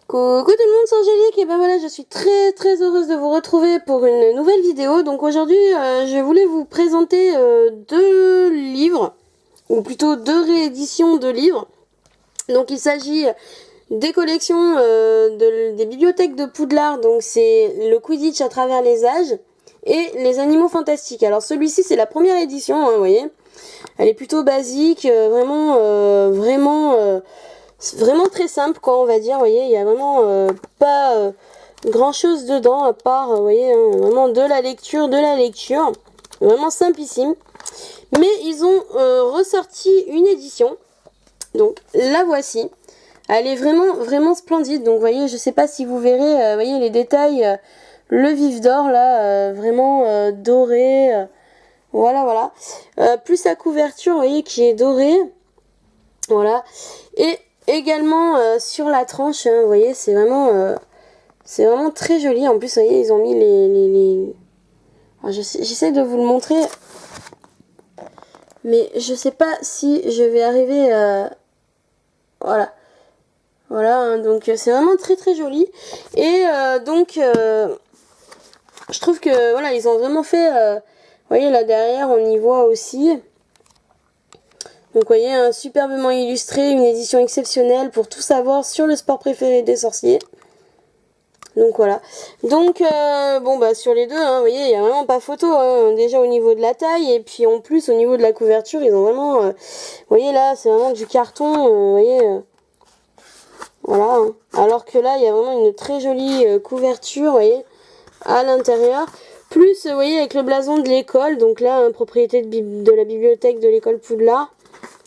Coucou tout le monde, c'est Angélique, et ben voilà, je suis très heureuse de vous retrouver pour une nouvelle vidéo. Donc aujourd'hui, je voulais vous présenter deux livres, ou plutôt deux rééditions de livres. Donc il s'agit des collections des bibliothèques de Poudlard, donc c'est le Quidditch à travers les âges, et les animaux fantastiques. Alors celui-ci c'est la première édition, hein, vous voyez, elle est plutôt basique, vraiment très simple quoi, on va dire. Vous voyez, il y a vraiment pas grand chose dedans à part vous voyez, hein, vraiment de la lecture, vraiment simplissime. Mais ils ont ressorti une édition, donc la voici. Elle est vraiment splendide. Donc vous voyez, je sais pas si vous verrez, vous voyez les détails, le vif d'or là, vraiment doré, voilà. Plus la couverture, vous voyez, qui est dorée, voilà. Et également sur la tranche, hein, vous voyez, c'est vraiment très joli. En plus, vous voyez, ils ont mis les... Alors, j'essaie de vous le montrer, mais je sais pas si je vais arriver voilà, hein, donc c'est vraiment très joli. Et je trouve que voilà, ils ont vraiment fait vous voyez là derrière, on y voit aussi. Donc vous voyez, un superbement illustré, une édition exceptionnelle pour tout savoir sur le sport préféré des sorciers. Donc voilà. Donc bon bah sur les deux, hein, vous voyez, il n'y a vraiment pas photo, hein, déjà au niveau de la taille, et puis en plus au niveau de la couverture, ils ont vraiment vous voyez là, c'est vraiment du carton, vous voyez voilà. Hein. Alors que là, il y a vraiment une très jolie couverture, vous voyez, à l'intérieur. Plus, vous voyez, avec le blason de l'école, donc là, hein, propriété de la bibliothèque de l'école Poudlard.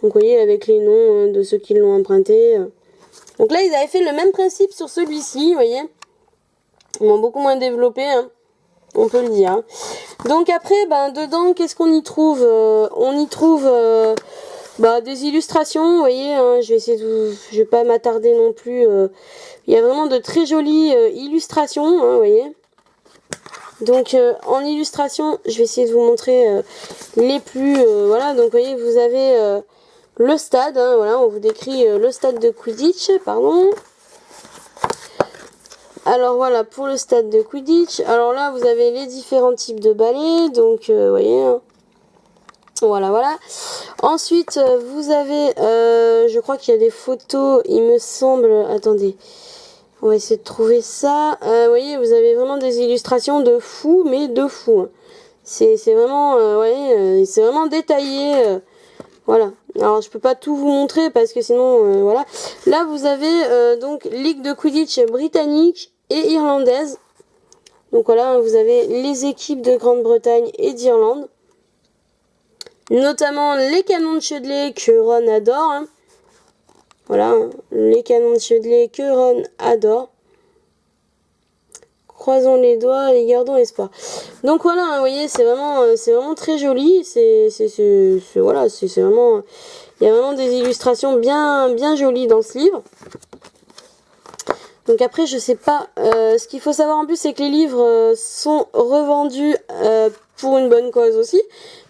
Donc vous voyez, avec les noms de ceux qui l'ont emprunté. Donc là, ils avaient fait le même principe sur celui-ci, vous voyez. Ils l'ont beaucoup moins développé, hein, on peut le dire. Hein. Donc après, ben, dedans, qu'est-ce qu'on y trouve on y trouve des illustrations, vous voyez. Hein, je vais pas m'attarder non plus. Il y a vraiment de très jolies illustrations, hein, vous voyez. Donc en illustration, je vais essayer de vous montrer les plus... voilà, donc vous voyez, vous avez... le stade, hein, voilà, on vous décrit le stade de Quidditch, pardon. Alors voilà, pour le stade de Quidditch, alors là vous avez les différents types de balais, donc vous voyez, hein. Voilà. Ensuite, vous avez, je crois qu'il y a des photos, il me semble, attendez, on va essayer de trouver ça. Vous voyez, vous avez vraiment des illustrations de fou, mais de fou. Hein. C'est vraiment, c'est vraiment détaillé. Voilà. Alors je peux pas tout vous montrer parce que sinon voilà. Là vous avez donc Ligue de Quidditch britannique et irlandaise. Donc voilà, vous avez les équipes de Grande-Bretagne et d'Irlande. Notamment les canons de Chudley que Ron adore. Hein. Voilà, hein, les canons de Chudley que Ron adore. Croisons les doigts et gardons espoir. Donc voilà, hein, vous voyez, c'est vraiment très joli. Voilà, c'est vraiment... Il y a vraiment des illustrations bien jolies dans ce livre. Donc après, je sais pas... ce qu'il faut savoir en plus, c'est que les livres sont revendus pour une bonne cause aussi.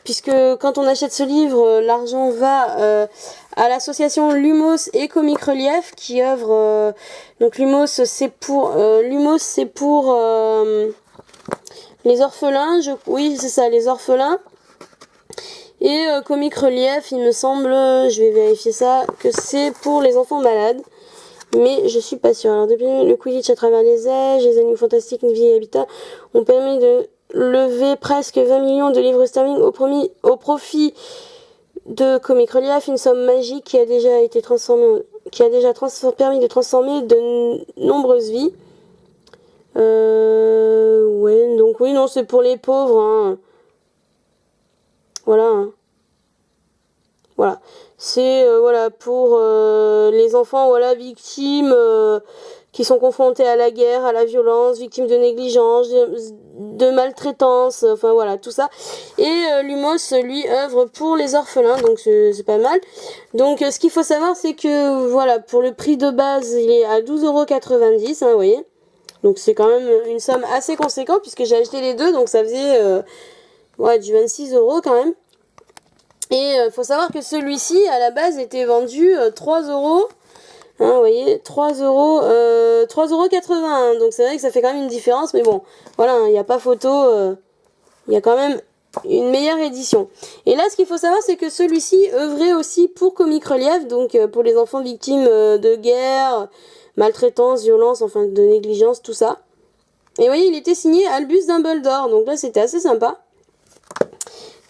Puisque quand on achète ce livre, l'argent va à l'association Lumos et Comic Relief qui œuvre... donc Lumos, c'est pour les orphelins. Oui, c'est ça, les orphelins. Et Comic Relief, il me semble, je vais vérifier ça, que c'est pour les enfants malades. Mais je suis pas sûre. Alors depuis le Quidditch à travers les âges, les animaux fantastiques, une vie et habitat ont permis de lever presque 20 millions de livres sterling au profit de Comic Relief, une somme magique qui a déjà été transformée, permis de transformer de nombreuses vies. Ouais, donc oui, non, c'est pour les pauvres. Hein. Voilà. Hein. Voilà, c'est voilà pour les enfants voilà victimes qui sont confrontés à la guerre, à la violence, victimes de négligence, de maltraitance, enfin voilà tout ça. Et Lumos lui œuvre pour les orphelins, donc c'est pas mal. Donc ce qu'il faut savoir c'est que voilà pour le prix de base il est à 12,90 €, hein, vous voyez. Donc c'est quand même une somme assez conséquente puisque j'ai acheté les deux, donc ça faisait du 26 € quand même. Et faut savoir que celui-ci, à la base, était vendu 3 €. Hein, vous voyez, 3,81 €. Donc c'est vrai que ça fait quand même une différence, mais bon, voilà, il n'y a pas photo, il y a quand même une meilleure édition. Et là, ce qu'il faut savoir, c'est que celui-ci œuvrait aussi pour Comic Relief, donc pour les enfants victimes de guerre, maltraitance, violence, enfin de négligence, tout ça. Et vous voyez, il était signé Albus Dumbledore, donc là c'était assez sympa.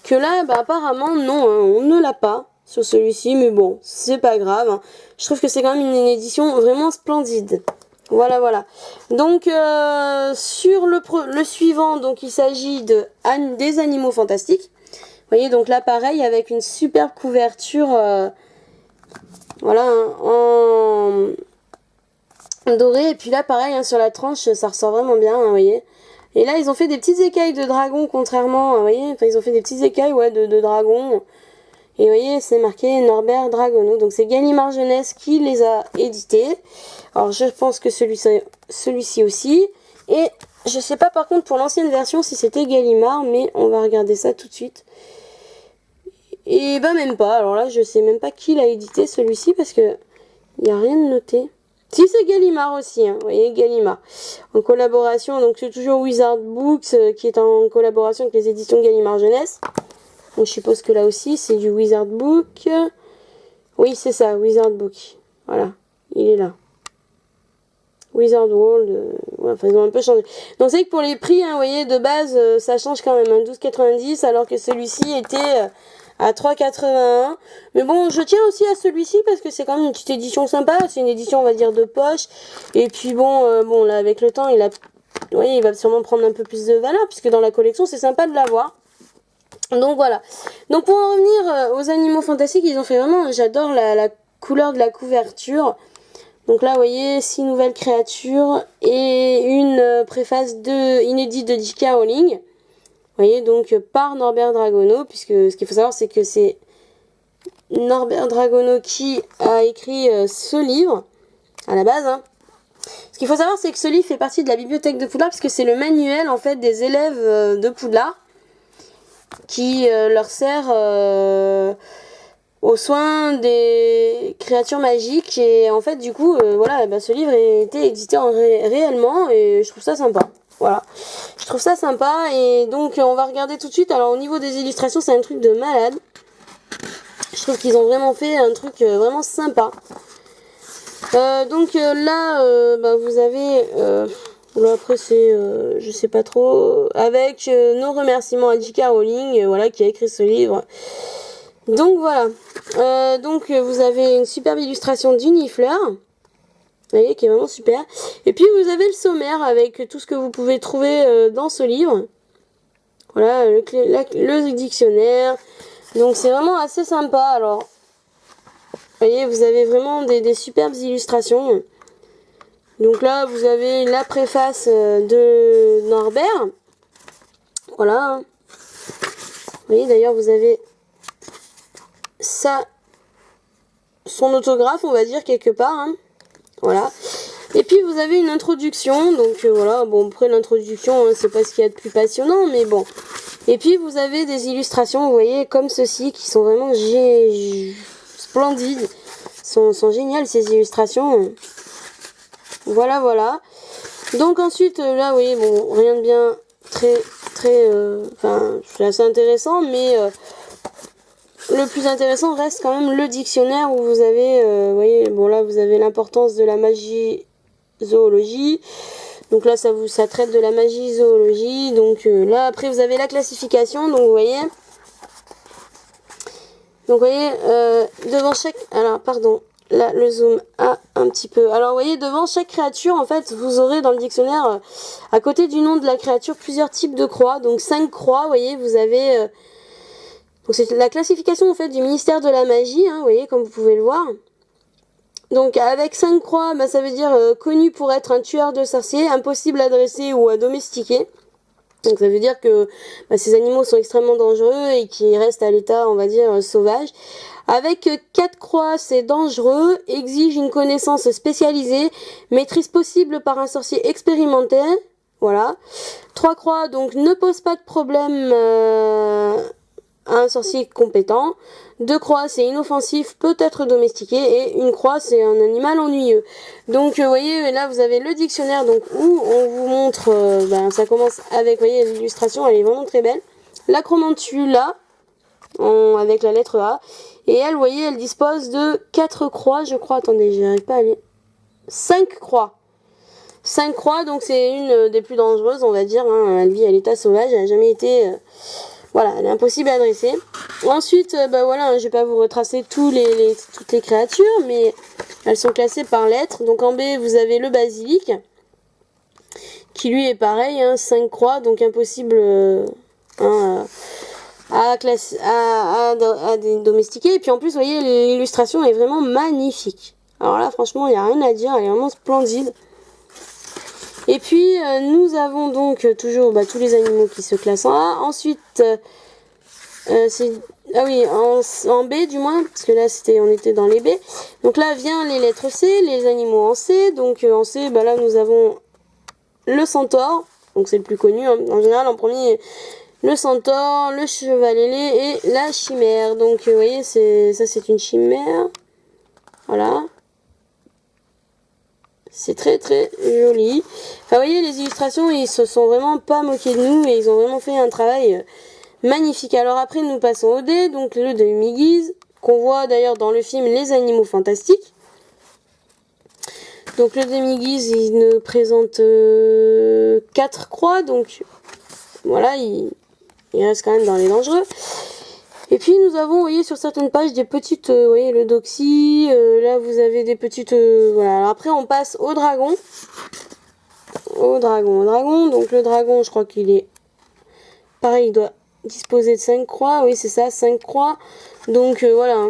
Que là, bah, apparemment, non, hein, on ne l'a pas sur celui-ci, mais bon, c'est pas grave. Hein. Je trouve que c'est quand même une édition vraiment splendide. Voilà, voilà. Donc, sur le suivant, donc il s'agit des Animaux Fantastiques. Vous voyez, donc là, pareil, avec une superbe couverture, voilà, hein, en doré. Et puis là, pareil, hein, sur la tranche, ça ressort vraiment bien, hein, vous voyez. Et là, ils ont fait des petites écailles de dragon, contrairement, vous voyez, enfin, ils ont fait des petites écailles, ouais, de dragon. Et vous voyez, c'est marqué Norbert Dragono. Donc c'est Gallimard Jeunesse qui les a édités. Alors je pense que celui-ci aussi. Et je sais pas par contre pour l'ancienne version si c'était Gallimard, mais on va regarder ça tout de suite. Et ben même pas. Alors là, je sais même pas qui l'a édité celui-ci parce que il n'y a rien de noté. Si, c'est Gallimard aussi, hein, vous voyez, Gallimard. En collaboration, donc c'est toujours Wizard Books qui est en collaboration avec les éditions Gallimard Jeunesse. Donc je suppose que là aussi, c'est du Wizard Book. Oui, c'est ça, Wizard Book. Voilà, il est là. Wizard World, ouais, enfin ils ont un peu changé. Donc c'est vrai que pour les prix, hein, vous voyez, de base, ça change quand même, hein, 12,90 alors que celui-ci était à 3,81. Mais bon, je tiens aussi à celui-ci parce que c'est quand même une petite édition sympa. C'est une édition, on va dire, de poche. Et puis bon, bon là, avec le temps, il va sûrement prendre un peu plus de valeur puisque dans la collection, c'est sympa de l'avoir. Donc voilà. Donc pour en revenir aux Animaux Fantastiques, ils ont fait vraiment, j'adore la couleur de la couverture. Donc là, vous voyez, 6 nouvelles créatures et une préface inédite de J.K. Rowling. Vous voyez, donc par Norbert Dragono, puisque ce qu'il faut savoir, c'est que c'est Norbert Dragono qui a écrit ce livre, à la base. Hein. Ce qu'il faut savoir, c'est que ce livre fait partie de la bibliothèque de Poudlard, puisque c'est le manuel, en fait, des élèves de Poudlard, qui leur sert aux soins des créatures magiques. Et en fait, du coup, voilà, bah, ce livre a été édité réellement et je trouve ça sympa. Voilà, je trouve ça sympa. Et donc, on va regarder tout de suite. Alors, au niveau des illustrations, c'est un truc de malade. Je trouve qu'ils ont vraiment fait un truc vraiment sympa. Donc là, bah, vous avez... Là, après c'est, je sais pas trop, avec nos remerciements à J.K. Rowling, voilà, qui a écrit ce livre. Donc voilà, donc vous avez une superbe illustration d'Unifleur, vous voyez, qui est vraiment super. Et puis vous avez le sommaire avec tout ce que vous pouvez trouver dans ce livre. Voilà, le dictionnaire. Donc c'est vraiment assez sympa. Alors, vous voyez, vous avez vraiment des superbes illustrations. Donc là, vous avez la préface de Norbert. Voilà. Vous voyez, d'ailleurs, vous avez son autographe, on va dire, quelque part. Hein. Voilà. Et puis, vous avez une introduction. Donc, voilà. Bon, après, l'introduction, hein, c'est pas ce qu'il y a de plus passionnant, mais bon. Et puis, vous avez des illustrations, vous voyez, comme ceci, qui sont vraiment splendides. Sont géniales, ces illustrations. Voilà, voilà. Donc ensuite, là, oui, bon, rien de bien enfin, c'est assez intéressant, mais le plus intéressant reste quand même le dictionnaire où vous avez, vous voyez, bon là, vous avez l'importance de la magie zoologie. Donc là, ça traite de la magie zoologie. Donc là, après, vous avez la classification, donc vous voyez. Donc vous voyez, devant chaque... Alors, pardon. Là, le zoom a un petit peu. Alors, vous voyez, devant chaque créature, en fait, vous aurez dans le dictionnaire, à côté du nom de la créature, plusieurs types de croix. Donc, 5 croix, vous voyez, vous avez... donc, c'est la classification, en fait, du ministère de la magie, hein, vous voyez, comme vous pouvez le voir. Donc, avec 5 croix, bah, ça veut dire connu pour être un tueur de sorciers, impossible à dresser ou à domestiquer. Donc, ça veut dire que bah, ces animaux sont extrêmement dangereux et qui restent à l'état, on va dire, sauvage. Avec 4 croix, c'est dangereux, exige une connaissance spécialisée, maîtrise possible par un sorcier expérimenté. Voilà. 3 croix, donc ne pose pas de problème un sorcier compétent. 2 croix, c'est inoffensif, peut être domestiqué. Et une croix, c'est un animal ennuyeux. Donc, vous voyez, là, vous avez le dictionnaire donc où on vous montre, ça commence avec, vous voyez, l'illustration, elle est vraiment très belle. L'acromantula, avec la lettre A. Et elle, vous voyez, elle dispose de 4 croix, je crois. Attendez, j'arrive pas à aller. 5 croix. 5 croix, donc c'est une des plus dangereuses, on va dire. Hein. Elle vit à l'état sauvage, elle n'a jamais été... voilà, elle est impossible à dresser. Ensuite, voilà, je vais pas vous retracer toutes les créatures, mais elles sont classées par lettres. Donc en B, vous avez le basilic, qui lui est pareil, 5 croix, donc impossible à domestiquer. Et puis en plus, vous voyez, l'illustration est vraiment magnifique. Alors là, franchement, il n'y a rien à dire, elle est vraiment splendide. Et puis, nous avons donc toujours tous les animaux qui se classent en A. Ensuite, ah oui, en B du moins, parce que là, on était dans les B. Donc là, vient les lettres C, les animaux en C. Donc en C, là, nous avons le centaure. Donc c'est le plus connu, hein. En général, en premier, le centaure, le cheval ailé et la chimère. Donc, vous voyez, ça, c'est une chimère. Voilà. C'est très très joli. Enfin, vous voyez, les illustrations, ils se sont vraiment pas moqués de nous et ils ont vraiment fait un travail magnifique. Alors après, nous passons au D, donc le demi-guise, qu'on voit d'ailleurs dans le film Les Animaux Fantastiques. Donc le demi-guise, il nous présente 4 croix, donc voilà, il reste quand même dans les dangereux. Et puis nous avons, vous voyez, sur certaines pages des petites, vous voyez, le doxy, là vous avez des petites, voilà. Alors après on passe au dragon. Au dragon. Donc le dragon, je crois qu'il est, pareil, il doit disposer de 5 croix, oui c'est ça, 5 croix. Donc voilà.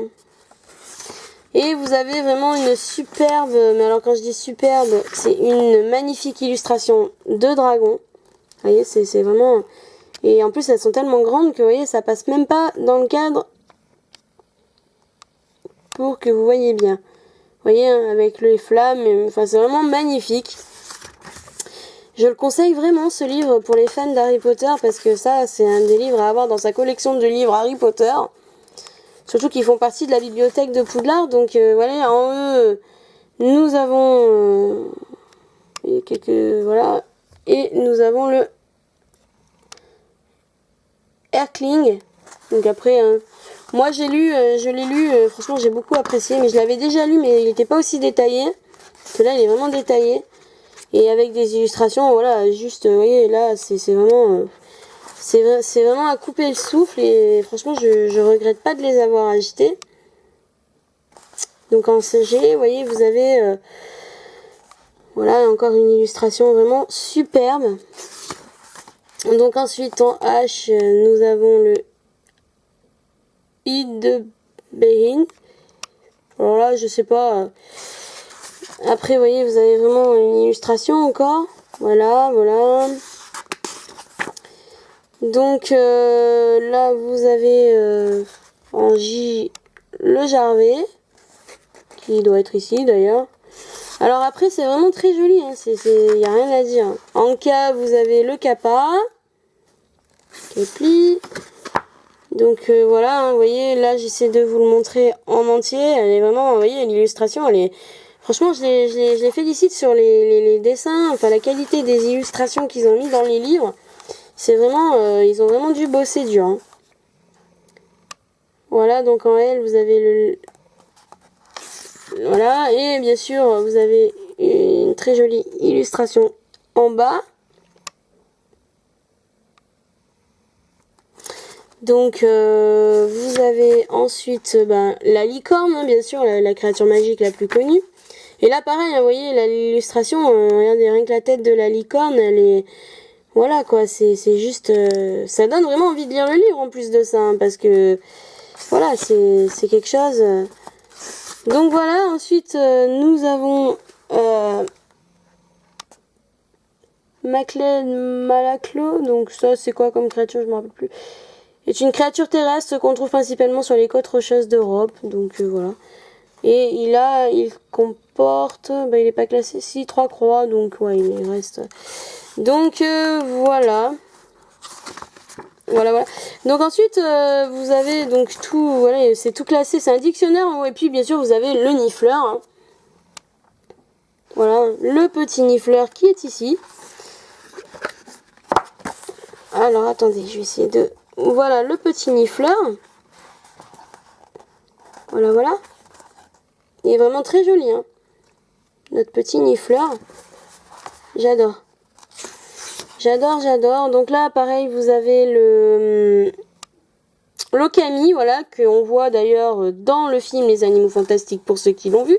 Et vous avez vraiment une superbe, mais alors quand je dis superbe, c'est une magnifique illustration de dragon. Vous voyez, c'est vraiment... Et en plus, elles sont tellement grandes que, vous voyez, ça passe même pas dans le cadre pour que vous voyez bien. Vous voyez, hein, avec les flammes, enfin, c'est vraiment magnifique. Je le conseille vraiment, ce livre, pour les fans d'Harry Potter, parce que ça, c'est un des livres à avoir dans sa collection de livres Harry Potter. Surtout qu'ils font partie de la bibliothèque de Poudlard. Donc, voilà, en eux, nous avons voilà. Et nous avons le Erkling. Donc après, moi je l'ai lu, franchement j'ai beaucoup apprécié, mais je l'avais déjà lu, mais il n'était pas aussi détaillé. Parce que là il est vraiment détaillé. Et avec des illustrations, voilà, juste, vous voyez, là c'est vraiment... c'est vraiment à couper le souffle et franchement je regrette pas de les avoir achetés. Donc en CG, vous voyez, vous avez... voilà, encore une illustration vraiment superbe. Donc ensuite en H, nous avons le Hiddebehin. Alors là, je sais pas. Après, vous voyez, vous avez vraiment une illustration encore. Voilà. Donc là, vous avez en J le Jarvet, qui doit être ici d'ailleurs. Alors après, c'est vraiment très joli, hein. Il n'y a rien à dire. En K, vous avez le Kappa, Kepli. Donc voilà, hein, vous voyez, là j'essaie de vous le montrer en entier. Elle est vraiment, vous voyez, l'illustration, elle est... Franchement, je les félicite sur les dessins, enfin la qualité des illustrations qu'ils ont mis dans les livres. C'est vraiment, ils ont vraiment dû bosser dur. Hein. Voilà, donc en L, vous avez le... Voilà, et bien sûr, vous avez une très jolie illustration en bas. Donc, vous avez ensuite la licorne, hein, bien sûr, la créature magique la plus connue. Et là, pareil, hein, vous voyez, l'illustration, regardez, rien que la tête de la licorne, elle est... Voilà, quoi, c'est juste... ça donne vraiment envie de lire le livre, en plus de ça, hein, parce que... Voilà, c'est quelque chose... Donc voilà, ensuite, nous avons... Malaclo, donc ça, c'est quoi comme créature, je me rappelle plus. C'est une créature terrestre qu'on trouve principalement sur les côtes rocheuses d'Europe, donc voilà. Et il comporte, il est pas classé, si 3 croix, donc ouais, il reste. Donc voilà. Voilà, voilà. Donc ensuite, vous avez donc tout, voilà, c'est tout classé, c'est un dictionnaire. Et puis bien sûr, vous avez le nifleur. Hein. Voilà, le petit nifleur qui est ici. Alors attendez, je vais essayer de... Voilà, le petit nifleur. Voilà, voilà. Il est vraiment très joli, hein. Notre petit nifleur. J'adore. J'adore, j'adore. Donc là, pareil, vous avez le... l'Okami, voilà, qu'on voit d'ailleurs dans le film Les Animaux Fantastiques pour ceux qui l'ont vu,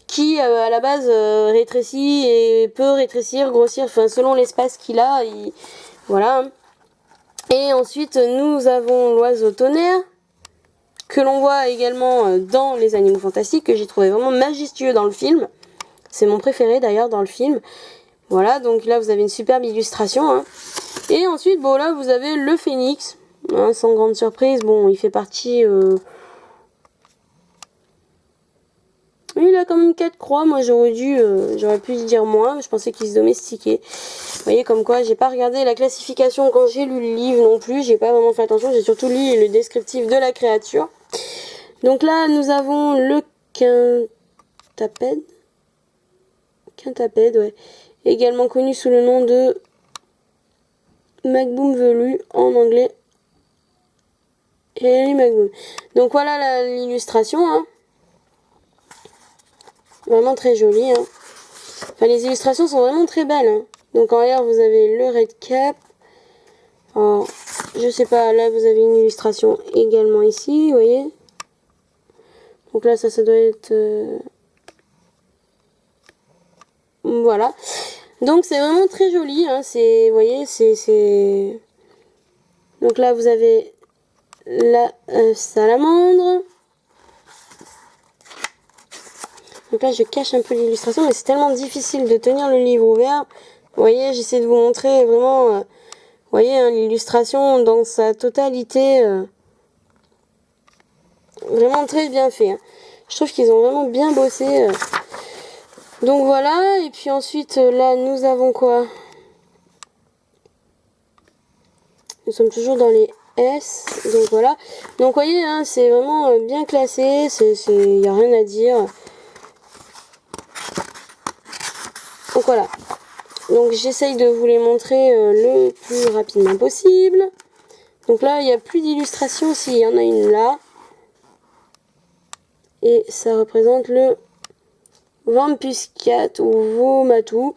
qui à la base rétrécit et peut rétrécir, grossir, enfin selon l'espace qu'il a, voilà. Et ensuite nous avons l'oiseau tonnerre, que l'on voit également dans Les Animaux Fantastiques, que j'ai trouvé vraiment majestueux dans le film. C'est mon préféré d'ailleurs dans le film. Voilà, donc là vous avez une superbe illustration. Hein. Et ensuite, bon là vous avez le phénix. Hein, sans grande surprise, bon, il fait partie... Il a quand même 4 croix, moi j'aurais pu dire moins, je pensais qu'il se domestiquait. Vous voyez, comme quoi, j'ai pas regardé la classification quand j'ai lu le livre non plus, j'ai pas vraiment fait attention, j'ai surtout lu le descriptif de la créature. Donc là, nous avons le quintapède. Quintapède, ouais. Également connu sous le nom de Magboom velu en anglais. Et Magboom. Donc voilà l'illustration, hein. Vraiment très jolie, hein. Enfin, les illustrations sont vraiment très belles, hein. Donc en arrière, vous avez le red cap. Alors, je sais pas, là, vous avez une illustration également ici, vous voyez. Donc là, ça doit être... Voilà. Donc c'est vraiment très joli, hein. C'est, vous voyez, c'est... Donc là, vous avez la salamandre. Donc là, je cache un peu l'illustration, mais c'est tellement difficile de tenir le livre ouvert. Vous voyez, j'essaie de vous montrer vraiment, vous voyez, hein, l'illustration dans sa totalité. Vraiment très bien fait. Hein. Je trouve qu'ils ont vraiment bien bossé. Donc voilà, et puis ensuite, là, nous avons quoi? Nous sommes toujours dans les S, donc voilà. Donc vous voyez, hein, c'est vraiment bien classé, il n'y a rien à dire. Donc voilà. Donc j'essaye de vous les montrer le plus rapidement possible. Donc là, il n'y a plus d'illustration, s'il y en a une là. Et ça représente le Vampuscat ou Vomatou.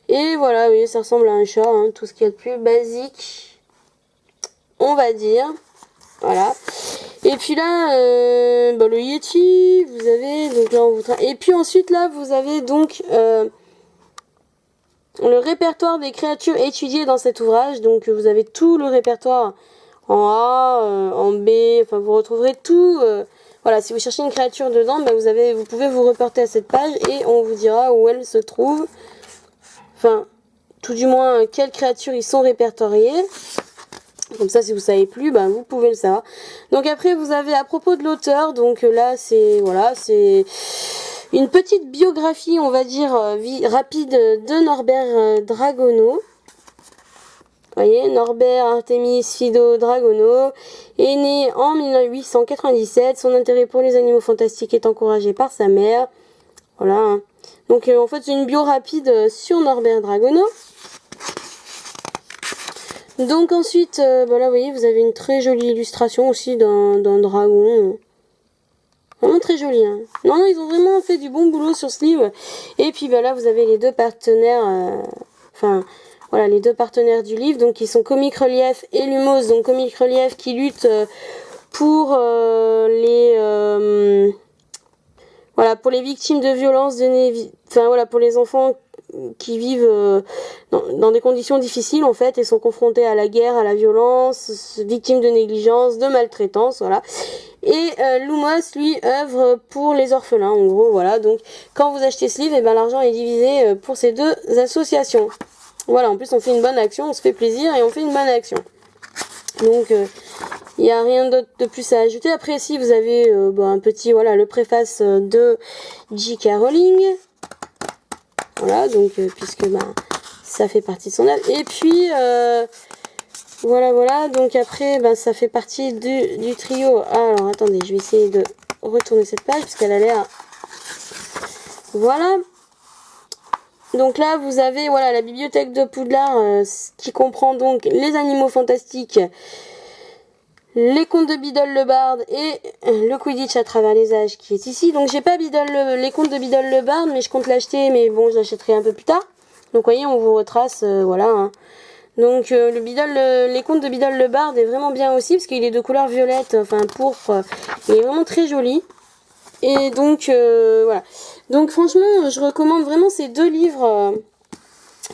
Et voilà, vous voyez, ça ressemble à un chat, hein, tout ce qu'il y a de plus basique, on va dire. Voilà. Et puis là, bah, le Yeti, vous avez, donc là on vous et puis ensuite là, vous avez donc le répertoire des créatures étudiées dans cet ouvrage. Donc vous avez tout le répertoire en A, en B, enfin vous retrouverez tout. Voilà, si vous cherchez une créature dedans, bah, vous pouvez vous reporter à cette page et on vous dira où elle se trouve. Enfin, tout du moins, quelles créatures y sont répertoriées. Comme ça, si vous ne savez plus, ben, vous pouvez le savoir. Donc après, vous avez à propos de l'auteur, donc là, c'est voilà, c'est une petite biographie, on va dire, rapide de Norbert Dragono. Vous voyez, Norbert Artemis Fido Dragono est né en 1897. Son intérêt pour les animaux fantastiques est encouragé par sa mère. Voilà. Donc en fait, c'est une bio rapide sur Norbert Dragono. Donc ensuite, bah là vous voyez, vous avez une très jolie illustration aussi d'un dragon. Vraiment très joli. Hein. Non, ils ont vraiment fait du bon boulot sur ce livre. Et puis bah là vous avez les deux partenaires, enfin voilà, les deux partenaires du livre, donc qui sont Comic Relief et Lumos. Donc Comic Relief qui lutte pour pour les victimes de violences, enfin voilà, pour les enfants qui vivent dans des conditions difficiles en fait et sont confrontés à la guerre, à la violence, victimes de négligence, de maltraitance, voilà. Et Lumos lui œuvre pour les orphelins en gros, voilà. Donc quand vous achetez ce livre, et ben l'argent est divisé pour ces deux associations. Voilà, en plus on fait une bonne action, on se fait plaisir et on fait une bonne action. Donc il n'y a rien d'autre de plus à ajouter. Après si vous avez un petit le préface de J.K. Rowling. Voilà, donc puisque ça fait partie de son œuvre. Et puis Voilà, voilà. Donc après, ben, ça fait partie du trio. Ah, alors, attendez, je vais essayer de retourner cette page parce qu'elle a l'air... Voilà. Donc là, vous avez voilà la bibliothèque de Poudlard qui comprend donc les animaux fantastiques, les contes de Biddle le Barde et le Quidditch à travers les âges qui est ici. Donc j'ai pas les contes de Biddle le Barde, mais je compte l'acheter, mais bon, je l'achèterai un peu plus tard. Donc vous voyez, on vous retrace, voilà. Hein. Donc les contes de Biddle le Barde est vraiment bien aussi parce qu'il est de couleur violette, enfin pourpre. Il est vraiment très joli. Et donc voilà. Donc franchement, je recommande vraiment ces deux livres.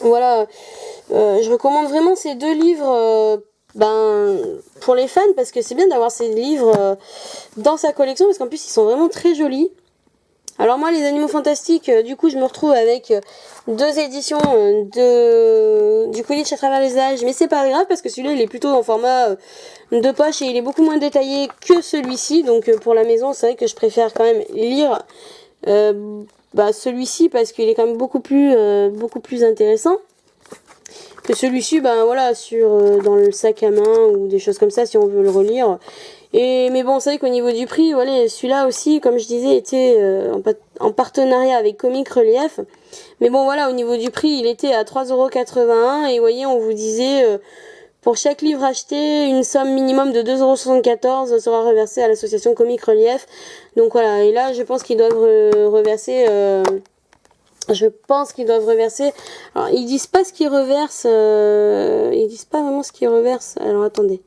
Voilà, je recommande vraiment ces deux livres. Ben pour les fans parce que c'est bien d'avoir ces livres dans sa collection parce qu'en plus ils sont vraiment très jolis. Alors moi les animaux fantastiques du coup je me retrouve avec deux éditions du Quidditch à travers les âges, mais c'est pas grave parce que celui-là il est plutôt en format de poche et il est beaucoup moins détaillé que celui-ci, donc pour la maison c'est vrai que je préfère quand même lire celui-ci parce qu'il est quand même beaucoup plus intéressant que celui-ci, ben voilà, dans le sac à main ou des choses comme ça si on veut le relire. Mais bon, c'est vrai qu'au niveau du prix, voilà, celui-là aussi, comme je disais, était en partenariat avec Comic Relief. Mais bon, voilà, au niveau du prix, il était à 3,81 € et vous voyez, on vous disait pour chaque livre acheté, une somme minimum de 2,74 € sera reversée à l'association Comic Relief. Donc voilà, et là, je pense qu'ils doivent reverser... Je pense qu'ils doivent reverser. Alors, ils disent pas ce qu'ils reversent. Ils disent pas vraiment ce qu'ils reversent. Alors, attendez.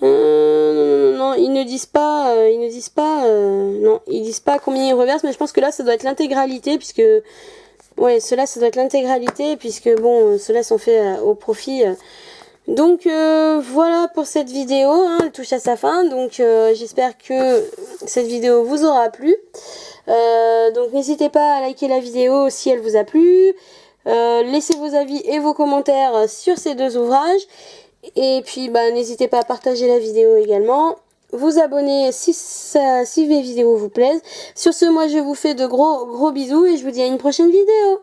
Non, ils ne disent pas. Non, ils disent pas combien ils reversent. Mais je pense que là, ça doit être l'intégralité. Puisque. Ouais, cela, ça doit être l'intégralité. Puisque, bon, ceux-là sont faits au profit. Donc voilà pour cette vidéo, hein, elle touche à sa fin, donc j'espère que cette vidéo vous aura plu. Donc n'hésitez pas à liker la vidéo si elle vous a plu, laissez vos avis et vos commentaires sur ces deux ouvrages, et puis bah, n'hésitez pas à partager la vidéo également, vous abonner si mes vidéos vous plaisent. Sur ce, moi je vous fais de gros bisous et je vous dis à une prochaine vidéo.